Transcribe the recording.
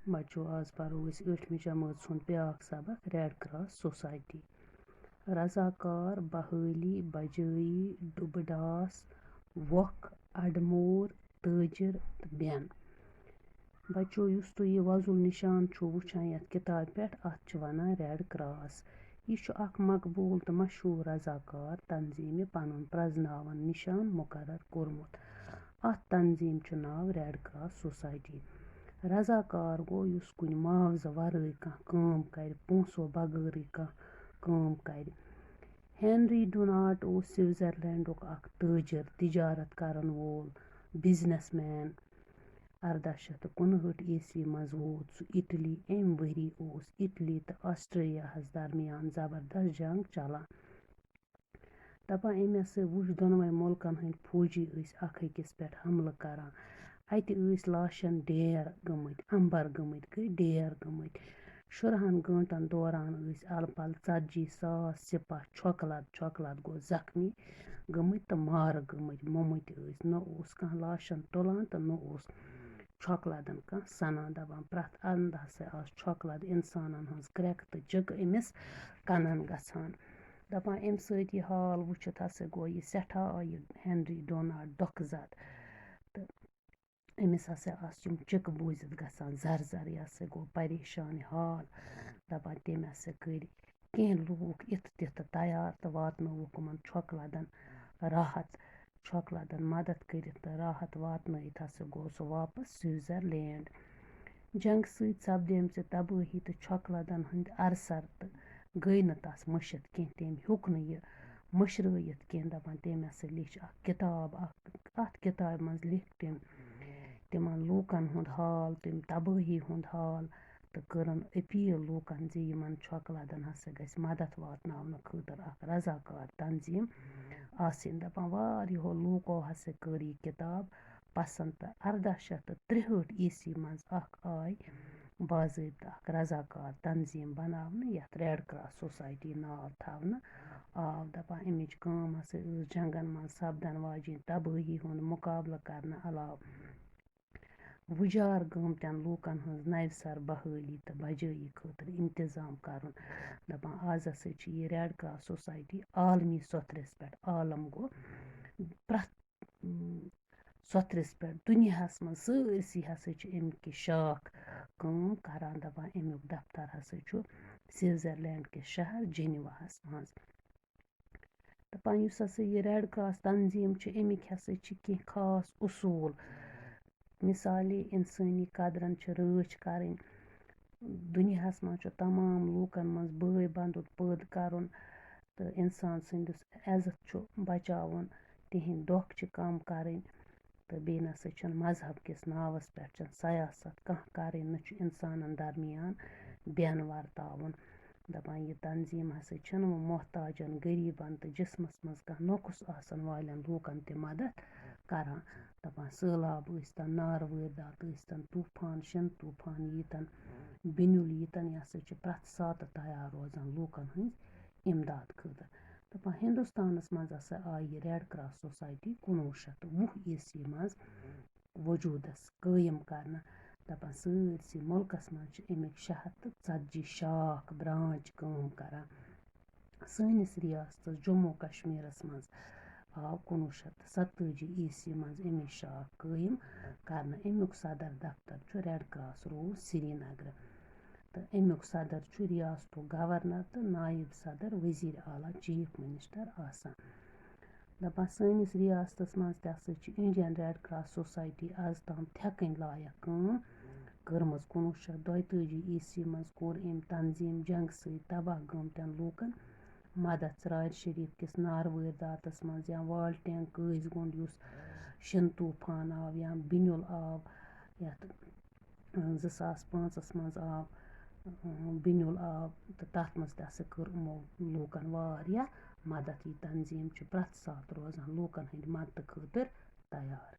बच्चो आज परो अस 8वीं जमात सुन ब्याक सबक रेड क्रॉस सोसाइटी। रजाकार बहाली बजाई डुबडास वोख अडमोर ताजिर तो बेन। बच्चो युस तुह यह वजुल निशान छो वुछान यथ किताब पे अत वनान रेड क्रॉस। यह अख मकबूल तो मशहूर रजाकार तंजीम पनुन प्रजनावन निशान मुकर्रर कोरमुत। अत तंजीम छु नाव रेड क्रॉस सोसाइटी। रजाकार गो युस कुन मुआवजा वरई कह काम कर, पोंसो बगैर कह काम कर। हेनरी डुनाट ओस स्विट्जरलैंडुक अख ताजिर, तिजारत करन वोल, बिजनेसमैन। 1859 ईस्वी मज वोत सु इटली। अम वरी ओस इटली तो ऑस्ट्रेलिया हस दरमियान जबरदस्त जंग चलान। दपान अमे हसा वुछ दोनवै मुल्कन हंद फौजी अख अकिस पे हमला करान। अत लाशन ढेर गमत, अंबर गमत गई ढेर गमत। 16 घंटन दौरान अल पल 40,000 सिपह छकलद गो जख्मी गमत तो मार गमत मोमत। न ओस कह लाशन तुलान तो न ओस छकलदन कह सनान। दपान प्रथ अंद हसा आस छकलद इंसानन हंस क्रैक तो चिक अमिस कनन गछान। दपान अम सत यह हाल वुचित हसा गो यह सठा हेनरी डोनाट दुख जद। तो अमिस हसा आस यम चिक बूजित गछान जर यह हसा गो परेशान हाल। दपान तम हसा कर कह लूक इत तित तैयार तो वातनवुक यमन छकलदन राहत। छकलदन मदद कर राहत वातनयित हसा गो सह वापस स्विट्जरलैंड। जंग सत सपदे तबाही तो छकलदन हंद अरसर तो गई न तस मशित कह। तम हेक न यह मशरयित कह। दपान तम हसा लिच अख किताब। अत किताब मज लिख तम तिमन लूकन हुंद हाल, तम तबाही हुंद हाल। तो करन अपील लूकन जे यमन छकलदन हसा गछ मदद वातनावन खतर अख रजाकार तंजीम आसिन। दपान वारियो लूको हसा कर यह किताब पसंद। तो 1863 ईस्वी मज आय बाज़ाब्ता अख रजाकार तंजीम बनावन यथ रेड क्रॉस सोसाइटी नाव थवन आव। दपान अमिच काम हसा जंगन मज सपदन वाजिन तबाही हुंद मुकाबला करने अलाव वुजार गमतन लूकन हंस नवसर बहाली तो बजाई खतर इंतजाम करन। दपान आज हसा यह रेड क्रॉस सोसाइटी आलमी सतरस पे आलम गो प्रथ सतरस पे दुनियाहस मज सरसी हसा अमिक शाख काम करान। दपान अमुक दफ्तर हसा स्विट्जरलैंड किस शहर जेनेवाहस मज। दपान युस हसा यह रेड क्रॉस तंजीम अमिक हसा कह खास उसूल। मिसाले इंसानी कदरन रच करन। दुनियाहस मज तमाम लूकन मज बय बंधुत पद करन। तो इंसान सन्दस इज्जत बचावन, तिहिंद दुख कम करन। तो बे नसा मजहब किस नावस पे सियासत कह करन न इंसानन दरमियान बेन वर्तावन। दपान यह तंजीम हसा मोहताजन, गरीबन तो जिस्मस मज कह नुक्स आसन वालन लूकन ते मदद करान। दपान सैलाब ईस्तन, नार वारदात ईस्तन, तूफान शिन तूफान यीतन, बिनुल यीतन यह हसा प्रथ सात तैयार रोजान लूकन हंद इमदाद खतर। दपान हिंदुस्तानस मज हसा आय यह रेड क्रॉस सोसाइटी 1920 ईस्वी मज वजूदस कायम करना। दपान सरसी मुल्कस मज अमिक 640 शाख ब्रांच काम करान। सानिस रियासतस जम्मू कश्मीरस मज आव 1947 ईस्वी मज अमिच शाख कायम करना। अमुक सदर दफ्तर रेड क्रॉस रोड श्रीनगर। तो अमुक सदर रियासतुक गवर्नर तो नायब सदर वजीर आला चीफ मिनिस्टर आसान। दपान सानिस रियासतस मज तसा इंडियन रेड क्रॉस सोसाइटी आज ताम थेकन लायक काम करमज। 1942 ईस्वी मज कोर अम तंजीम जंग सत तबाह गमतन लूकन मदद। सरार शरीफ किस नार वारदातस मज या वालटेंग कस गुंड युस शिन तूफान आव या बिनुल आव यथ 2005 मज आव बिनुल आव। तो तथ मज तसा कर यमो लूकन वारिया मदद। यह तंजीम प्रथ सात रोजान लूकन हंद मदद खतर तैयार।